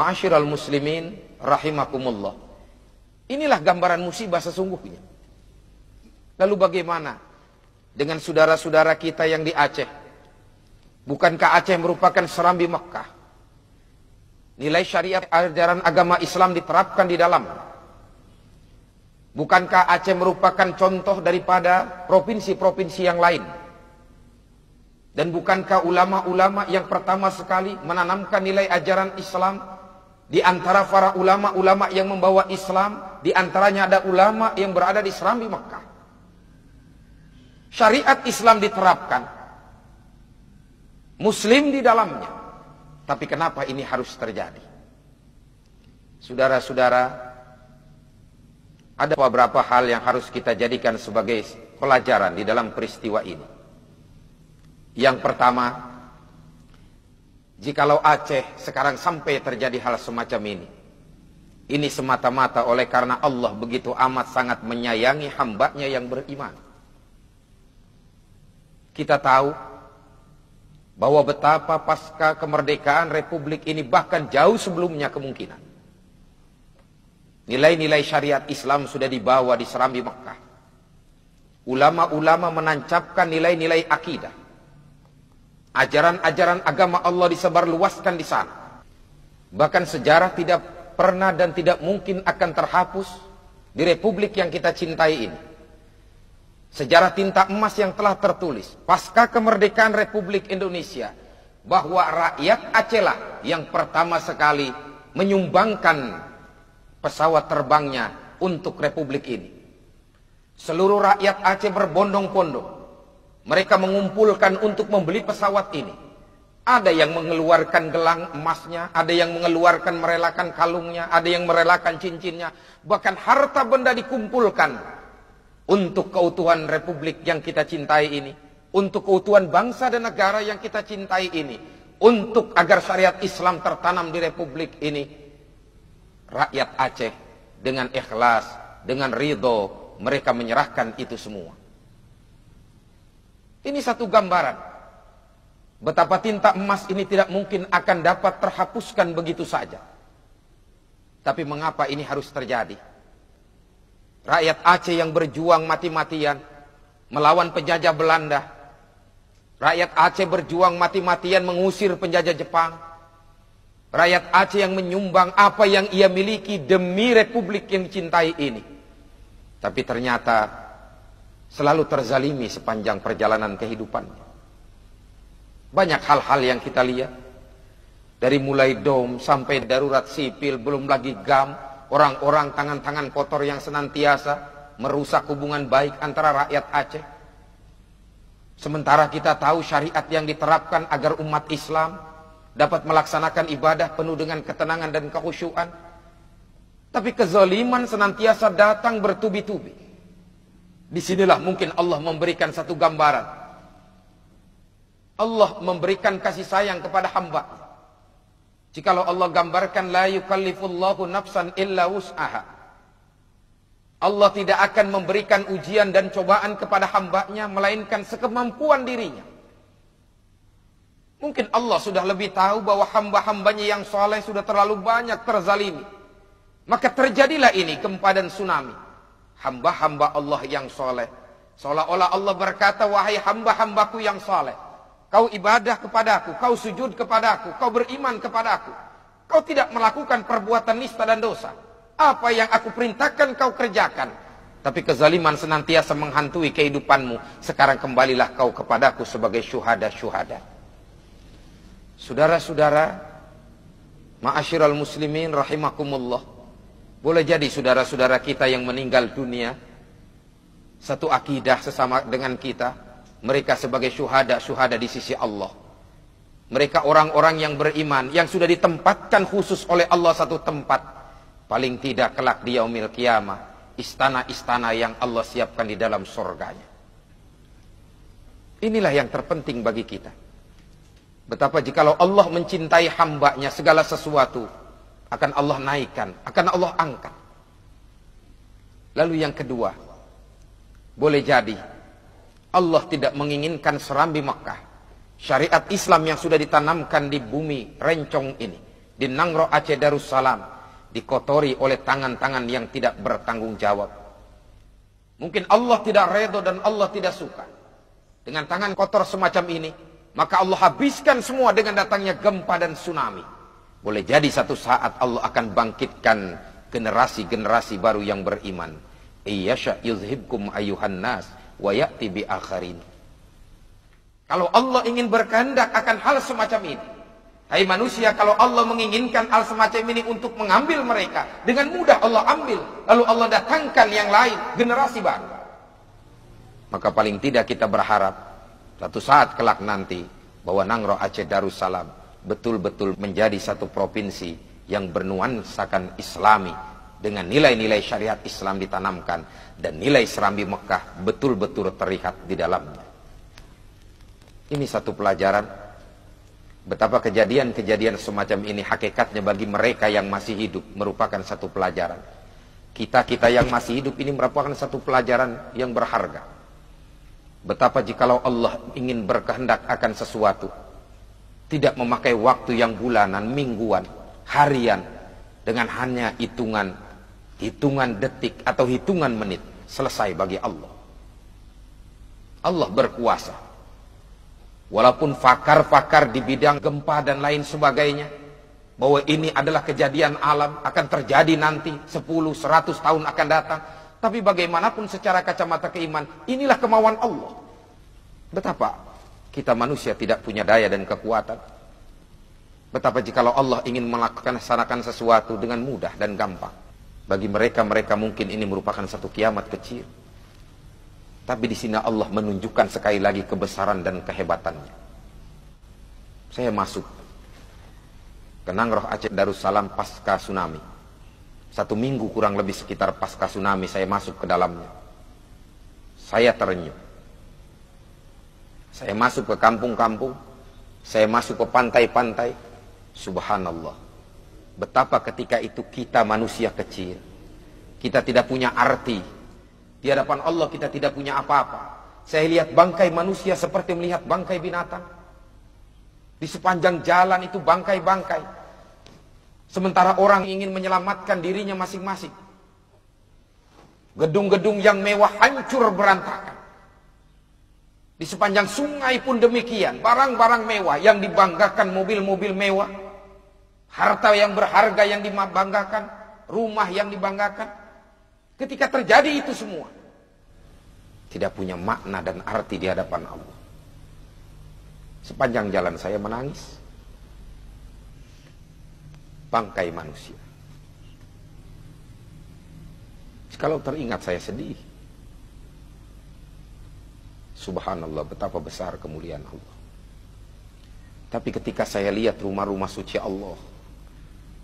Ma'asyiral muslimin rahimakumullah. Inilah gambaran musibah sesungguhnya. Lalu bagaimana dengan saudara-saudara kita yang di Aceh? Bukankah Aceh merupakan serambi Mekah? Nilai syariat ajaran agama Islam diterapkan di dalam. Bukankah Aceh merupakan contoh daripada provinsi-provinsi yang lain? Dan bukankah ulama-ulama yang pertama sekali menanamkan nilai ajaran Islam? Di antara para ulama-ulama yang membawa Islam, di antaranya ada ulama yang berada di serambi Mekah. Syariat Islam diterapkan, Muslim di dalamnya. Tapi kenapa ini harus terjadi? Saudara-saudara, ada beberapa hal yang harus kita jadikan sebagai pelajaran di dalam peristiwa ini. Yang pertama, jikalau Aceh sekarang sampai terjadi hal semacam ini semata-mata oleh karena Allah begitu amat sangat menyayangi hambanya yang beriman. Kita tahu bahwa betapa pasca kemerdekaan Republik ini bahkan jauh sebelumnya kemungkinan nilai-nilai syariat Islam sudah dibawa di serambi Mekah. Ulama-ulama menancapkan nilai-nilai akidah. Ajaran-ajaran agama Allah disebarluaskan di sana. Bahkan sejarah tidak pernah dan tidak mungkin akan terhapus di Republik yang kita cintai ini. Sejarah tinta emas yang telah tertulis pasca kemerdekaan Republik Indonesia, bahwa rakyat Aceh lah yang pertama sekali menyumbangkan pesawat terbangnya untuk Republik ini. Seluruh rakyat Aceh berbondong-bondong. Mereka mengumpulkan untuk membeli pesawat ini. Ada yang mengeluarkan gelang emasnya, ada yang mengeluarkan merelakan kalungnya, ada yang merelakan cincinnya. Bahkan harta benda dikumpulkan untuk keutuhan Republik yang kita cintai ini, untuk keutuhan bangsa dan negara yang kita cintai ini, untuk agar syariat Islam tertanam di Republik ini. Rakyat Aceh dengan ikhlas, dengan ridho, mereka menyerahkan itu semua. Ini satu gambaran betapa tinta emas ini tidak mungkin akan dapat terhapuskan begitu saja. Tapi mengapa ini harus terjadi? Rakyat Aceh yang berjuang mati-matian melawan penjajah Belanda. Rakyat Aceh berjuang mati-matian mengusir penjajah Jepang. Rakyat Aceh yang menyumbang apa yang ia miliki demi Republik yang dicintai ini. Tapi ternyata selalu terzalimi sepanjang perjalanan kehidupannya. Banyak hal-hal yang kita lihat. Dari mulai DOM sampai darurat sipil, belum lagi GAM. Orang-orang tangan-tangan kotor yang senantiasa merusak hubungan baik antara rakyat Aceh. Sementara kita tahu syariat yang diterapkan agar umat Islam dapat melaksanakan ibadah penuh dengan ketenangan dan kekhusyuan. Tapi kezaliman senantiasa datang bertubi-tubi. Disinilah mungkin Allah memberikan satu gambaran. Allah memberikan kasih sayang kepada hamba. Jikalau Allah gambarkan la yukallifullahu nafsan illa wus'aha. Allah tidak akan memberikan ujian dan cobaan kepada hambanya melainkan sekemampuan dirinya. Mungkin Allah sudah lebih tahu bahwa hamba-hambanya yang soleh sudah terlalu banyak terzalimi. Maka terjadilah ini gempa dan tsunami. Hamba-hamba Allah yang soleh. Seolah-olah Allah berkata, wahai hamba-hambaku yang soleh, kau ibadah kepadaku, kau sujud kepadaku, kau beriman kepadaku. Kau tidak melakukan perbuatan nista dan dosa. Apa yang aku perintahkan kau kerjakan. Tapi kezaliman senantiasa menghantui kehidupanmu. Sekarang kembalilah kau kepadaku sebagai syuhada-syuhada. Saudara-saudara, ma'asyiral muslimin rahimakumullah. Boleh jadi saudara-saudara kita yang meninggal dunia satu akidah sesama dengan kita. Mereka sebagai syuhada-syuhada di sisi Allah. Mereka orang-orang yang beriman, yang sudah ditempatkan khusus oleh Allah satu tempat. Paling tidak kelak di yaumil qiyamah, istana-istana yang Allah siapkan di dalam surganya. Inilah yang terpenting bagi kita. Betapa jikalau Allah mencintai hambanya, segala sesuatu akan Allah naikkan, akan Allah angkat. Lalu yang kedua, boleh jadi Allah tidak menginginkan serambi Makkah, syariat Islam yang sudah ditanamkan di bumi rencong ini, di Nangro Aceh Darussalam dikotori oleh tangan-tangan yang tidak bertanggung jawab. Mungkin Allah tidak redho dan Allah tidak suka dengan tangan kotor semacam ini, maka Allah habiskan semua dengan datangnya gempa dan tsunami. Boleh jadi satu saat Allah akan bangkitkan generasi-generasi baru yang beriman. Iyasha yuzhibkum ayuhan nas wa ya'ti bi akharin. Kalau Allah ingin berkehendak akan hal semacam ini, hai manusia, kalau Allah menginginkan hal semacam ini untuk mengambil mereka, dengan mudah Allah ambil, lalu Allah datangkan yang lain, generasi baru. Maka paling tidak kita berharap satu saat kelak nanti bahwa Nangro Aceh Darussalam betul-betul menjadi satu provinsi yang bernuansakan Islami, dengan nilai-nilai syariat Islam ditanamkan dan nilai Serambi Mekah betul-betul terlihat di dalamnya. Ini satu pelajaran betapa kejadian-kejadian semacam ini hakikatnya bagi mereka yang masih hidup merupakan satu pelajaran. Kita-kita yang masih hidup ini merupakan satu pelajaran yang berharga. Betapa jikalau Allah ingin berkehendak akan sesuatu, tidak memakai waktu yang bulanan, mingguan, harian, dengan hanya hitungan detik atau hitungan menit, selesai bagi Allah. Allah berkuasa. Walaupun pakar-pakar di bidang gempa dan lain sebagainya, bahwa ini adalah kejadian alam, akan terjadi nanti 10-100 tahun akan datang. Tapi bagaimanapun secara kacamata keiman, inilah kemauan Allah. Betapa kita manusia tidak punya daya dan kekuatan. Betapa jikalau Allah ingin melaksanakan sesuatu dengan mudah dan gampang. Bagi mereka mungkin ini merupakan satu kiamat kecil. Tapi di sini Allah menunjukkan sekali lagi kebesaran dan kehebatannya. Saya masuk ke Nangro Aceh Darussalam pasca tsunami. 1 minggu kurang lebih sekitar pasca tsunami saya masuk ke dalamnya. Saya terenyuh. Saya masuk ke kampung-kampung. Saya masuk ke pantai-pantai. Subhanallah. Betapa ketika itu kita manusia kecil. Kita tidak punya arti. Di hadapan Allah kita tidak punya apa-apa. Saya lihat bangkai manusia seperti melihat bangkai binatang. Di sepanjang jalan itu bangkai-bangkai. Sementara orang ingin menyelamatkan dirinya masing-masing. Gedung-gedung yang mewah hancur berantakan. Di sepanjang sungai pun demikian. Barang-barang mewah yang dibanggakan, mobil-mobil mewah. Harta yang berharga yang dibanggakan. Rumah yang dibanggakan. Ketika terjadi itu semua, tidak punya makna dan arti di hadapan Allah. Sepanjang jalan saya menangis. Bangkai manusia. Kalau teringat saya sedih. Subhanallah, betapa besar kemuliaan Allah. Tapi ketika saya lihat rumah-rumah suci Allah,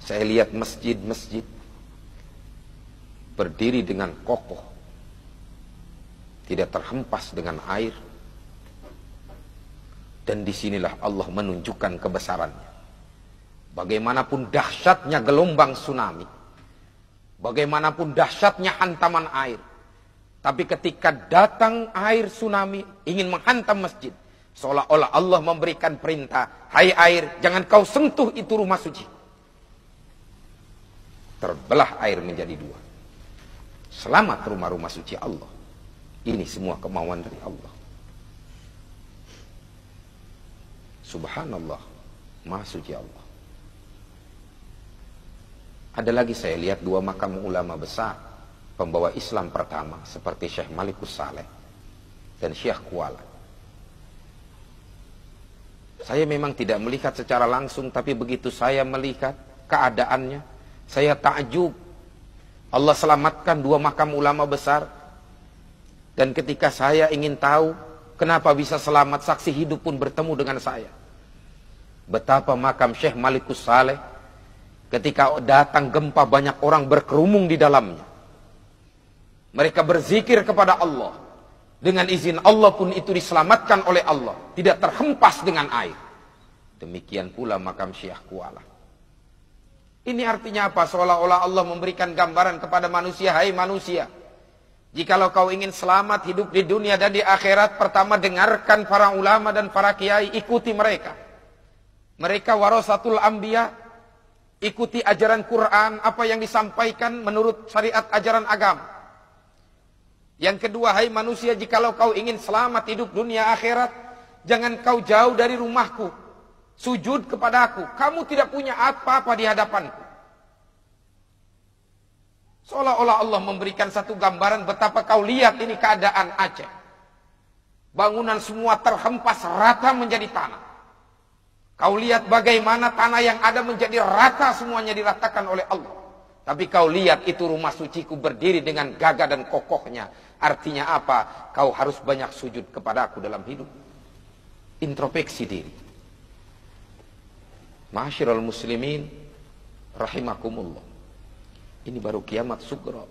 saya lihat masjid-masjid berdiri dengan kokoh, tidak terhempas dengan air, dan disinilah Allah menunjukkan kebesarannya. Bagaimanapun dahsyatnya gelombang tsunami, bagaimanapun dahsyatnya hantaman air, tapi ketika datang air tsunami ingin menghantam masjid, seolah-olah Allah memberikan perintah, hai air, jangan kau sentuh itu rumah suci. Terbelah air menjadi 2. Selamat rumah-rumah suci Allah. Ini semua kemauan dari Allah. Subhanallah, Maha Suci Allah. Ada lagi saya lihat 2 makam ulama besar, pembawa Islam pertama, seperti Syekh Malikus Saleh dan Syekh Kuala. Saya memang tidak melihat secara langsung, tapi begitu saya melihat keadaannya, saya takjub. Allah selamatkan 2 makam ulama besar. Dan ketika saya ingin tahu kenapa bisa selamat, saksi hidup pun bertemu dengan saya. Betapa makam Syekh Malikus Saleh, ketika datang gempa banyak orang berkerumun di dalamnya. Mereka berzikir kepada Allah. Dengan izin Allah pun itu diselamatkan oleh Allah. Tidak terhempas dengan air. Demikian pula makam Syekh Kuala. Ini artinya apa? Seolah-olah Allah memberikan gambaran kepada manusia, hai manusia, jikalau kau ingin selamat hidup di dunia dan di akhirat, pertama dengarkan para ulama dan para kiai, ikuti mereka. Mereka warasatul anbiya, Ikuti ajaran Quran, apa yang disampaikan menurut syariat ajaran agama. Yang kedua, hai manusia, jikalau kau ingin selamat hidup dunia akhirat, jangan kau jauh dari rumahku, sujud kepadaku. Kamu tidak punya apa-apa di hadapanku. Seolah-olah Allah memberikan satu gambaran betapa kau lihat ini keadaan Aceh. Bangunan semua terhempas rata menjadi tanah. Kau lihat bagaimana tanah yang ada menjadi rata, semuanya diratakan oleh Allah. Tapi kau lihat itu rumah suciku berdiri dengan gagah dan kokohnya. Artinya apa? Kau harus banyak sujud kepadaku dalam hidup. Introspeksi diri. Ma'asyiral muslimin rahimakumullah. Ini baru kiamat sughra.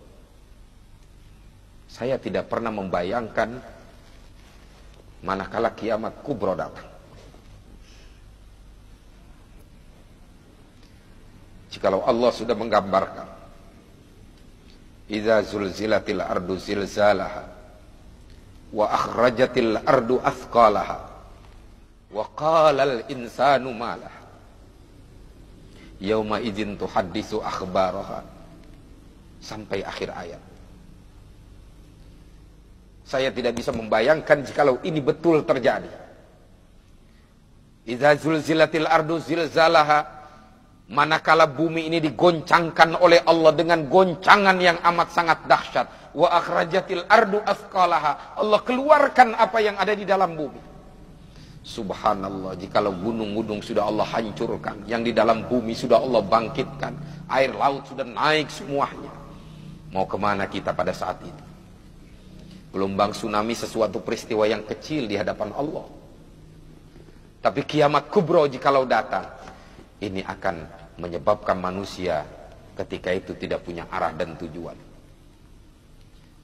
Saya tidak pernah membayangkan manakala kiamat kubra datang. Jikalau Allah sudah menggambarkan, idza zulzilatil ardu zilzalaha wa akhrajatil ardu athqalaha wa qala al insanu ma laha yauma idzin tuhaddisu akhbaraha, sampai akhir ayat. Saya tidak bisa membayangkan jikalau ini betul terjadi. Idza zulzilatil ardu zilzalaha, manakala bumi ini digoncangkan oleh Allah dengan goncangan yang amat sangat dahsyat. Wa akhrajatil ardu athqalaha, Allah keluarkan apa yang ada di dalam bumi. Subhanallah, jikalau gunung-gunung sudah Allah hancurkan, yang di dalam bumi sudah Allah bangkitkan, air laut sudah naik semuanya, mau kemana kita pada saat itu? Gelombang tsunami sesuatu peristiwa yang kecil di hadapan Allah. Tapi kiamat kubra jikalau datang, ini akan menyebabkan manusia ketika itu tidak punya arah dan tujuan.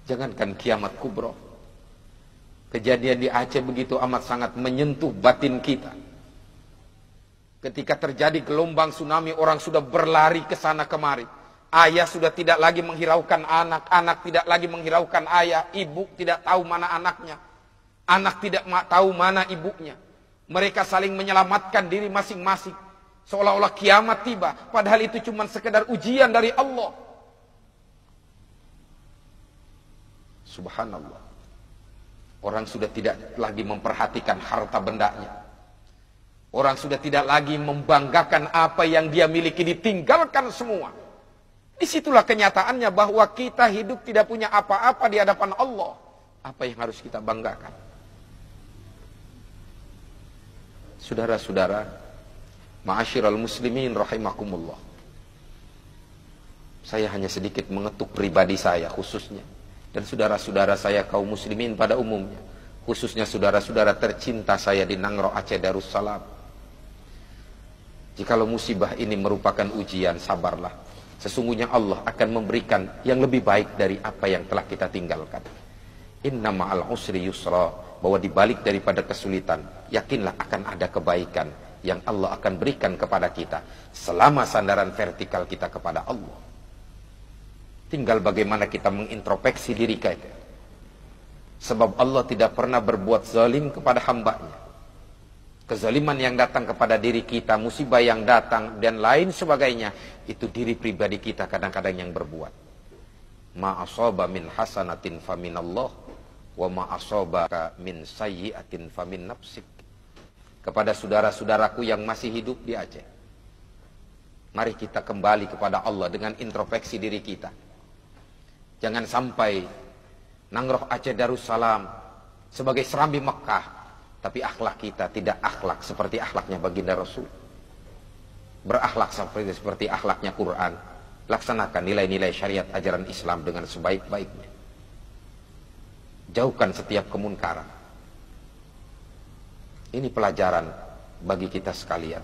Jangankan kiamat kubra, kejadian di Aceh begitu amat sangat menyentuh batin kita. Ketika terjadi gelombang tsunami, orang sudah berlari ke sana kemari. Ayah sudah tidak lagi menghiraukan anak, anak tidak lagi menghiraukan ayah, ibu tidak tahu mana anaknya, anak tidak tahu mana ibunya. Mereka saling menyelamatkan diri masing-masing, seolah-olah kiamat tiba, padahal itu cuma sekedar ujian dari Allah. Subhanallah. Orang sudah tidak lagi memperhatikan harta bendanya. Orang sudah tidak lagi membanggakan apa yang dia miliki, ditinggalkan semua. Disitulah kenyataannya bahwa kita hidup tidak punya apa-apa di hadapan Allah. Apa yang harus kita banggakan? Saudara-saudara, ma'asyiral muslimin rahimakumullah. Saya hanya sedikit mengetuk pribadi saya khususnya, dan saudara-saudara saya kaum muslimin pada umumnya, khususnya saudara-saudara tercinta saya di Nangro Aceh Darussalam. Jikalau musibah ini merupakan ujian, sabarlah. Sesungguhnya Allah akan memberikan yang lebih baik dari apa yang telah kita tinggalkan. Inna ma'al usri yusra, bahwa dibalik daripada kesulitan, yakinlah akan ada kebaikan yang Allah akan berikan kepada kita selama sandaran vertikal kita kepada Allah. Tinggal bagaimana kita mengintrospeksi diri kita. Sebab Allah tidak pernah berbuat zalim kepada hambanya. Kezaliman yang datang kepada diri kita, musibah yang datang, dan lain sebagainya, itu diri pribadi kita kadang-kadang yang berbuat. Ma asaba min hasanatin faminallah, wa ma asaba min sayyi'atin famin nafsik. Kepada saudara-saudaraku yang masih hidup di Aceh, mari kita kembali kepada Allah dengan introspeksi diri kita. Jangan sampai Nangro Aceh Darussalam sebagai serambi Mekah, tapi akhlak kita tidak akhlak seperti akhlaknya baginda Rasul. Berakhlak seperti akhlaknya Quran. Laksanakan nilai-nilai syariat ajaran Islam dengan sebaik-baiknya. Jauhkan setiap kemunkaran. Ini pelajaran bagi kita sekalian.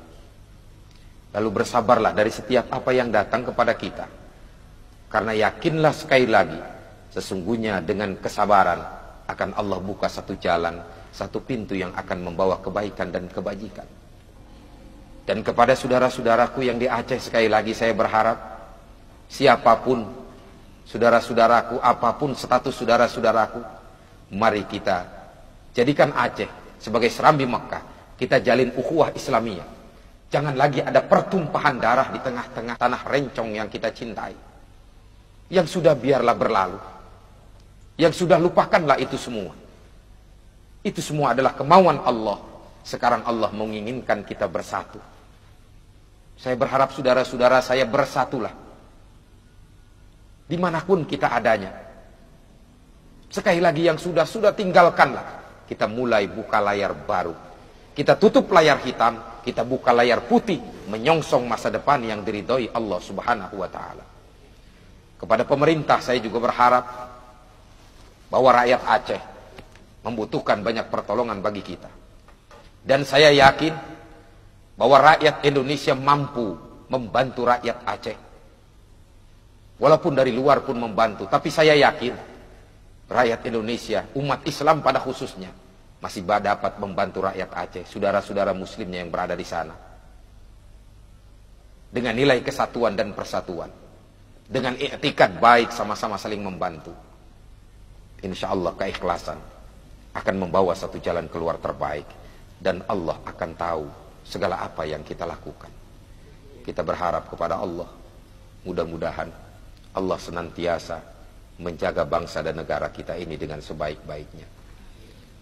Lalu bersabarlah dari setiap apa yang datang kepada kita. Karena yakinlah sekali lagi, sesungguhnya dengan kesabaran akan Allah buka satu jalan, satu pintu yang akan membawa kebaikan dan kebajikan. Dan kepada saudara-saudaraku yang di Aceh, sekali lagi saya berharap, siapapun saudara-saudaraku, apapun status saudara-saudaraku, mari kita jadikan Aceh sebagai serambi Makkah. Kita jalin ukhuwah Islamiyah. Jangan lagi ada pertumpahan darah di tengah-tengah tanah rencong yang kita cintai. Yang sudah biarlah berlalu. Yang sudah lupakanlah itu semua. Itu semua adalah kemauan Allah. Sekarang Allah menginginkan kita bersatu. Saya berharap saudara-saudara saya bersatulah. Dimanapun kita adanya. Sekali lagi yang sudah tinggalkanlah. Kita mulai buka layar baru. Kita tutup layar hitam, kita buka layar putih, menyongsong masa depan yang diridhoi Allah Subhanahu wa taala. Kepada pemerintah saya juga berharap bahwa rakyat Aceh membutuhkan banyak pertolongan bagi kita. Dan saya yakin bahwa rakyat Indonesia mampu membantu rakyat Aceh. Walaupun dari luar pun membantu, tapi saya yakin rakyat Indonesia, umat Islam pada khususnya, masih dapat membantu rakyat Aceh, saudara-saudara muslimnya yang berada di sana. Dengan nilai kesatuan dan persatuan. Dengan i'tikad baik, sama-sama saling membantu. Insya Allah keikhlasan akan membawa satu jalan keluar terbaik. Dan Allah akan tahu segala apa yang kita lakukan. Kita berharap kepada Allah. Mudah-mudahan Allah senantiasa menjaga bangsa dan negara kita ini dengan sebaik-baiknya.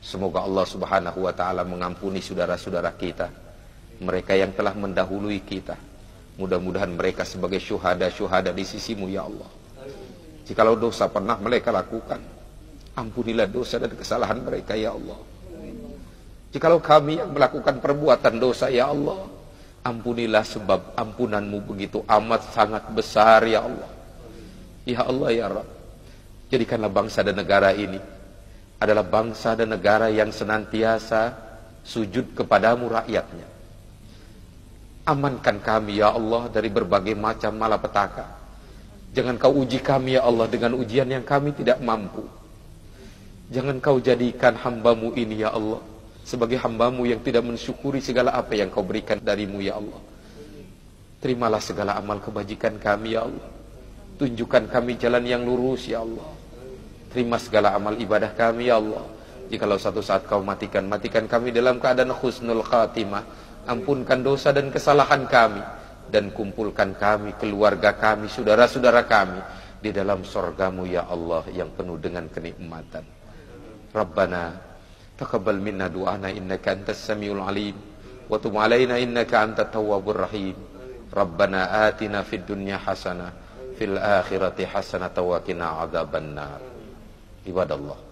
Semoga Allah Subhanahu wa taala mengampuni saudara-saudara kita, mereka yang telah mendahului kita. Mudah-mudahan mereka sebagai syuhada di sisimu ya Allah. Jikalau dosa pernah mereka lakukan, ampunilah dosa dan kesalahan mereka ya Allah. Jikalau kami yang melakukan perbuatan dosa ya Allah, ampunilah sebab ampunanmu begitu amat sangat besar ya Allah. Ya Allah ya Rabb, jadikanlah bangsa dan negara ini adalah bangsa dan negara yang senantiasa sujud kepadamu rakyatnya. Amankan kami ya Allah dari berbagai macam malapetaka. Jangan kau uji kami ya Allah dengan ujian yang kami tidak mampu. Jangan kau jadikan hambamu ini ya Allah sebagai hambamu yang tidak mensyukuri segala apa yang kau berikan darimu ya Allah. Terimalah segala amal kebajikan kami ya Allah. Tunjukkan kami jalan yang lurus ya Allah. Terima segala amal ibadah kami ya Allah. Jikalau satu saat kau matikan kami dalam keadaan husnul khatimah. Ampunkan dosa dan kesalahan kami. Dan kumpulkan kami, keluarga kami, saudara-saudara kami di dalam surgamu ya Allah yang penuh dengan kenikmatan. Rabbana taqabbal minna du'ana innaka antas samiul alim. Wa tub alaina innaka antat tawwabur rahim. Rabbana atina fid dunya hasanah. Fil akhirati hasanah wa qina adzabannar. Ibadallah.